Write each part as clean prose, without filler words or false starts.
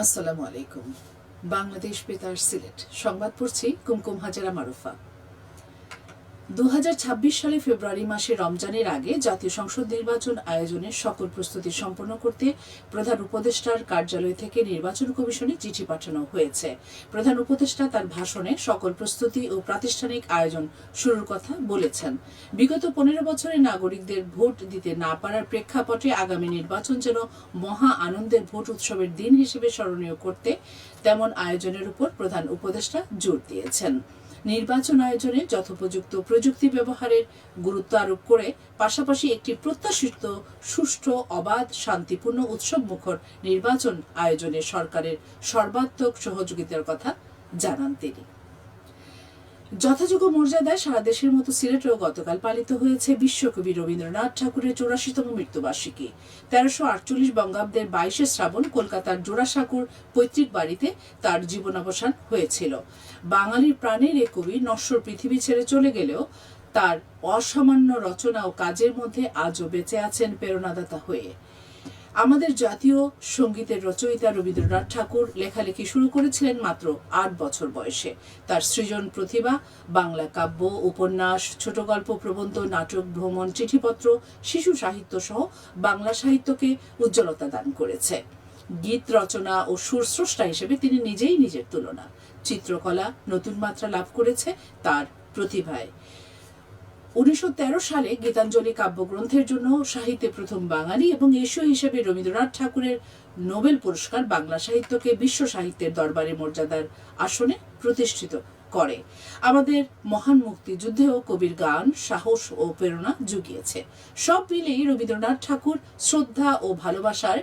আসসালামু আলাইকুম। বাংলাদেশ বেতার সিলেট সংবাদ পড়ছি কুমকুম হাজারা মারুফা। 2026 সালে ফেব্রুয়ারি মাসে রমজানের আগে জাতীয় সংসদ নির্বাচন আয়োজনের সকল প্রস্তুতি সম্পন্ন করতে প্রধান উপদেষ্টার কার্যালয় থেকে নির্বাচন কমিশনে চিঠি পাঠানো হয়েছে। প্রধান উপদেষ্টা তার ভাষণে সকল প্রস্তুতি ও প্রাতিষ্ঠানিক আয়োজন শুরুর কথা বলেছেন। বিগত 15 বছরে নাগরিকদের ভোট দিতে না পারার প্রেক্ষাপটে আগামী নির্বাচন যেন মহা আনন্দের ভোট উৎসবের দিন হিসেবে স্মরণীয় করতে তেমন আয়োজনের উপর প্রধান উপদেষ্টা জোর দিয়েছেন। নির্বাচন আয়োজনে যথোপযুক্ত প্রযুক্তি ব্যবহারের গুরুত্ব আরোপ করে পাশাপাশি একটি প্রত্যাশিত সুষ্ঠু, অবাধ, শান্তিপূর্ণ, উৎসবমুখর নির্বাচন আয়োজনে সরকারের সর্বাত্মক সহযোগিতার কথা জানান তিনি। যথাযোগ্য মর্যাদায় সারা দেশের মতো সিলেটেও গতকাল পালিত হয়েছে বিশ্বকবি রবীন্দ্রনাথ ঠাকুরের 84তম মৃত্যুবার্ষিকী। 1348 বঙ্গাব্দের 22 শ্রাবণ কলকাতার জোড়াসাঁকোর পৈতৃক বাড়িতে তার জীবনাবসান হয়েছিল। বাঙালির প্রাণের এ কবি নশ্বর পৃথিবী ছেড়ে চলে গেলেও তার অসামান্য রচনা ও কাজের মধ্যে আজও বেঁচে আছেন প্রেরণাদাতা হয়ে। আমাদের জাতীয় সঙ্গীতের রচয়িতা রবীন্দ্রনাথ ঠাকুর লেখালেখি শুরু করেছিলেন মাত্র 8 বছর বয়সে। তার সৃজন প্রতিভা বাংলা কাব্য, উপন্যাস, ছোট গল্প, প্রবন্ধ, নাটক, ভ্রমণ, চিঠিপত্র, শিশু সাহিত্য সহ বাংলা সাহিত্যকে উজ্জ্বলতা দান করেছে। গীত রচনা ও সুরস্রষ্টা হিসেবে তিনি নিজেই নিজের তুলনা। চিত্রকলা নতুন মাত্রা লাভ করেছে তার প্রতিভায়। 1913 সালে গীতাঞ্জলি কাব্যগ্রন্থের জন্য সাহিত্যে প্রথম বাঙালি এবং এশীয় হিসেবে রবীন্দ্রনাথ ঠাকুরের নোবেল পুরস্কার বাংলা সাহিত্যকে বিশ্ব সাহিত্যের দরবারে মর্যাদার আসনে প্রতিষ্ঠিত করে। আমাদের মহান মুক্তিযুদ্ধেও কবির গান সাহস ও প্রেরণা জুগিয়েছে। সব মিলেই রবীন্দ্রনাথ ঠাকুর শ্রদ্ধা ও ভালোবাসার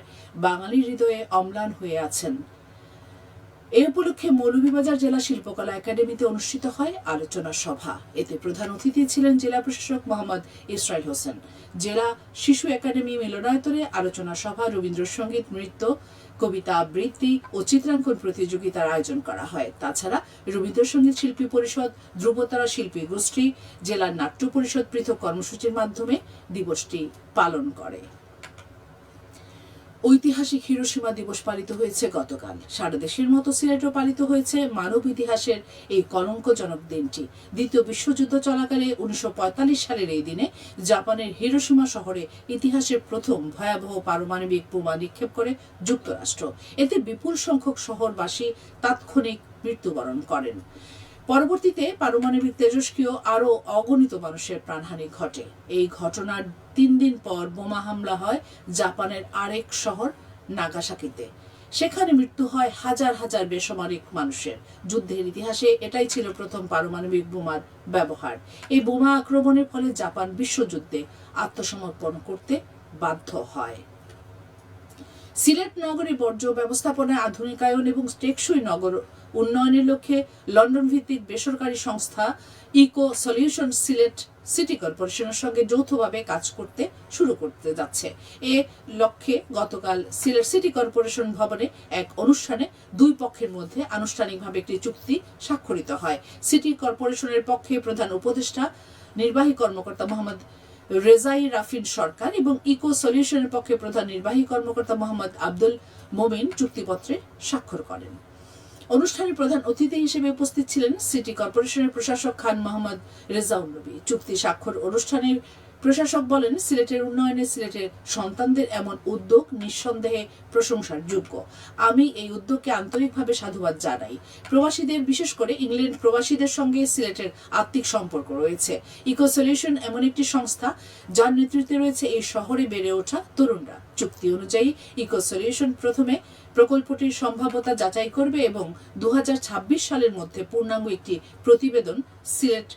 বাঙালির হৃদয়ে অম্লান হয়ে আছেন। এই উপলক্ষে মৌলভীবাজার জেলা শিল্পকলা একাডেমিতে অনুষ্ঠিত হয় আলোচনা সভা। এতে প্রধান অতিথি ছিলেন জেলা প্রশাসক মোহাম্মদ ইসরাইল হোসেন। জেলা শিশু একাডেমি মিলনায়তনে আলোচনা সভা, রবীন্দ্রসঙ্গীত, নৃত্য, কবিতা আবৃত্তি ও চিত্রাঙ্কন প্রতিযোগিতার আয়োজন করা হয়। তাছাড়া রবীন্দ্রসঙ্গীত শিল্পী পরিষদ, ধ্রুবতারা শিল্পী গোষ্ঠী, জেলার নাট্য পরিষদ পৃথক কর্মসূচির মাধ্যমে দিবসটি পালন করে। ঐতিহাসিক হিরোশিমা দিবস পালিত হয়েছে গতকাল। সারা দেশের মতো সিলেটেও পালিত হয়েছে মানব ইতিহাসের এই কলঙ্কজনক দিনটি। দ্বিতীয় বিশ্বযুদ্ধ চলাকালে 1945 সালের এই দিনে জাপানের হিরোশিমা শহরে ইতিহাসের প্রথম ভয়াবহ পারমাণবিক বোমা নিক্ষেপ করে যুক্তরাষ্ট্র। এতে বিপুল সংখ্যক শহরবাসী তাৎক্ষণিক মৃত্যুবরণ করেন। পরবর্তীতে পারমাণবিক তেজস্ক্রিয় আরও অগণিত মানুষের প্রাণহানি ঘটে। এই ঘটনার 3 দিন পর বোমা হামলা হয় জাপানের আরেক শহর নাগাসাকিতে। সেখানে মৃত্যু হয় হাজার হাজার বেসামরিক মানুষের। যুদ্ধের ইতিহাসে এটাই ছিল প্রথম পারমাণবিক বোমার ব্যবহার। এই বোমা আক্রমণের ফলে জাপান বিশ্বযুদ্ধে আত্মসমর্পণ করতে বাধ্য হয়। সিলেট নগরী বর্জ্য ব্যবস্থাপনায় আধুনিকায়ন এবং টেকসই নগর উন্নয়নের লক্ষ্যে লন্ডন ভিত্তিক বেসরকারি সংস্থা ইকো সলিউশন সিলেট সিটি কর্পোরেশনের সঙ্গে যৌথভাবে কাজ করতে শুরু করতে যাচ্ছে। এ লক্ষ্যে গতকাল সিলেট সিটি কর্পোরেশন ভবনে এক অনুষ্ঠানে দুই পক্ষের মধ্যে আনুষ্ঠানিকভাবে একটি চুক্তি স্বাক্ষরিত হয়। সিটি কর্পোরেশনের পক্ষে প্রধান উপদেষ্টা নির্বাহী কর্মকর্তা মোহাম্মদ রেজাই রাফিন সরকার এবং ইকো সলিউশনের পক্ষে প্রধান নির্বাহী কর্মকর্তা মোহাম্মদ আব্দুল মোমিন চুক্তিপত্রে স্বাক্ষর করেন। অনুষ্ঠানে প্রধান অতিথি হিসেবে উপস্থিত ছিলেন সিটি কর্পোরেশনের প্রশাসক খান মোহাম্মদ রেজাউল নবী। চুক্তি স্বাক্ষর অনুষ্ঠানে প্রশাসক বলেন, সিলেটের উন্নয়নে সিলেটের সন্তানদের এমন উদ্যোগ নিঃসন্দেহে প্রশংসার যোগ্য। আমি এই উদ্যোগকে আন্তরিকভাবে সাধুবাদ জানাই। প্রবাসীদের, বিশেষ করে ইংল্যান্ড প্রবাসীদের সঙ্গে সিলেটের আত্মিক সম্পর্ক রয়েছে। ইকো সলিউশন এমন একটি সংস্থা যার নেতৃত্বে রয়েছে এই শহরে বেড়ে ওঠা তরুণরা। চুক্তি অনুযায়ী ইকো সলিউশন প্রথমে প্রকল্পটির সম্ভাব্যতা যাচাই করবে এবং 2026 সালের মধ্যে পূর্ণাঙ্গ একটি প্রতিবেদন সিলেট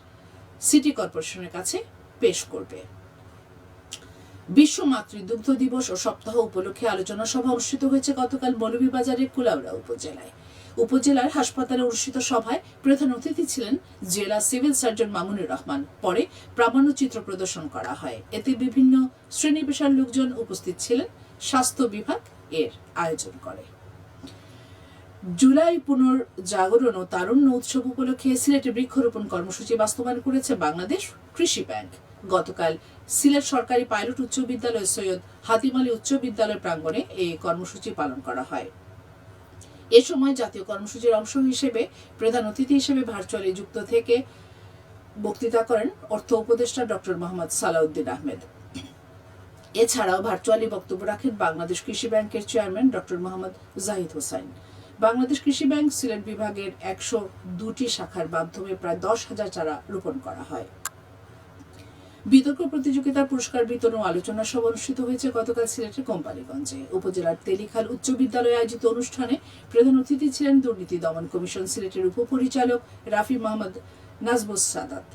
সিটি কর্পোরেশনের কাছে পেশ করবে। বিশ্ব মাতৃদুগ্ধ দিবস ও সপ্তাহ উপলক্ষে আলোচনা সভা অনুষ্ঠিত হয়েছে গতকাল মৌলভীবাজারের কুলাউড়া উপজেলায়। উপজেলার হাসপাতালে অনুষ্ঠিত সভায় প্রধান অতিথি ছিলেন জেলা সিভিল সার্জন মামুনুর রহমান। পরে প্রামাণ্যচিত্র প্রদর্শন করা হয়। এতে বিভিন্ন শ্রেণী পেশার লোকজন উপস্থিত ছিলেন। স্বাস্থ্য বিভাগ এর আয়োজন করে। জুলাই পুনর্জাগরণ ও তারুণ্য উৎসব উপলক্ষে সিলেটে বৃক্ষরোপণ কর্মসূচি বাস্তবায়ন করেছে বাংলাদেশ কৃষি ব্যাংক। গতকাল সিলেট সরকারি পাইলট উচ্চ বিদ্যালয়, সৈয়দ হাতিম আলী উচ্চ বিদ্যালয় প্রাঙ্গণে এই কর্মসূচি পালন করা হয়। এ সময় জাতীয় কর্মসূচির অংশ হিসেবে প্রধান অতিথি হিসেবে ভার্চুয়ালি যুক্ত থেকে বক্তৃতা করেন অর্থ উপদেষ্টা ডক্টর মোহাম্মদ সালাউদ্দিন আহমেদ। এছাড়াও ভার্চুয়ালি বক্তব্য রাখেন বাংলাদেশ কৃষি ব্যাংকের চেয়ারম্যান ডক্টর মোহাম্মদ জাহিদ হোসাইন। বাংলাদেশ কৃষি ব্যাংক সিলেট বিভাগের 102টি শাখার মাধ্যমে প্রায় 10,000 চারা রোপণ করা হয়। বিতর্ক প্রতিযোগিতার পুরস্কার বিতরণ ও আলোচনা সভা অনুষ্ঠিত হয়েছে গতকাল সিলেটের কোম্পানিগঞ্জে। উপজেলার তেলিখাল উচ্চ বিদ্যালয়ে আয়োজিত অনুষ্ঠানে প্রধান অতিথি ছিলেন দুর্নীতি দমন কমিশন সিলেটের উপপরিচালক রাফি মোহাম্মদ নাজমুস সাদাত।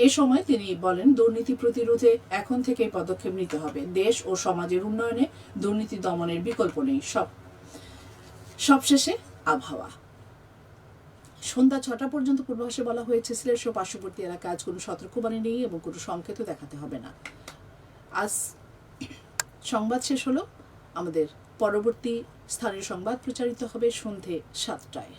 এ সময় তিনি বলেন, দুর্নীতি প্রতিরোধে এখন থেকেই পদক্ষেপ নিতে হবে। দেশ ও সমাজের উন্নয়নে দুর্নীতি দমনের বিকল্প নেই। সবশেষে আবহাওয়া। সন্ধ্যা 6টা পর্যন্ত পূর্বাভাসে বলা হয়েছে সিলেট সহ পার্শ্ববর্তী এলাকায় আজ কোনো সতর্কবাণী নেই এবং কোনো সংকেতও দেখাতে হবে না। আজ সংবাদ শেষ হলো। আমাদের পরবর্তী স্থানীয় সংবাদ প্রচারিত হবে সন্ধ্যে 7টায়।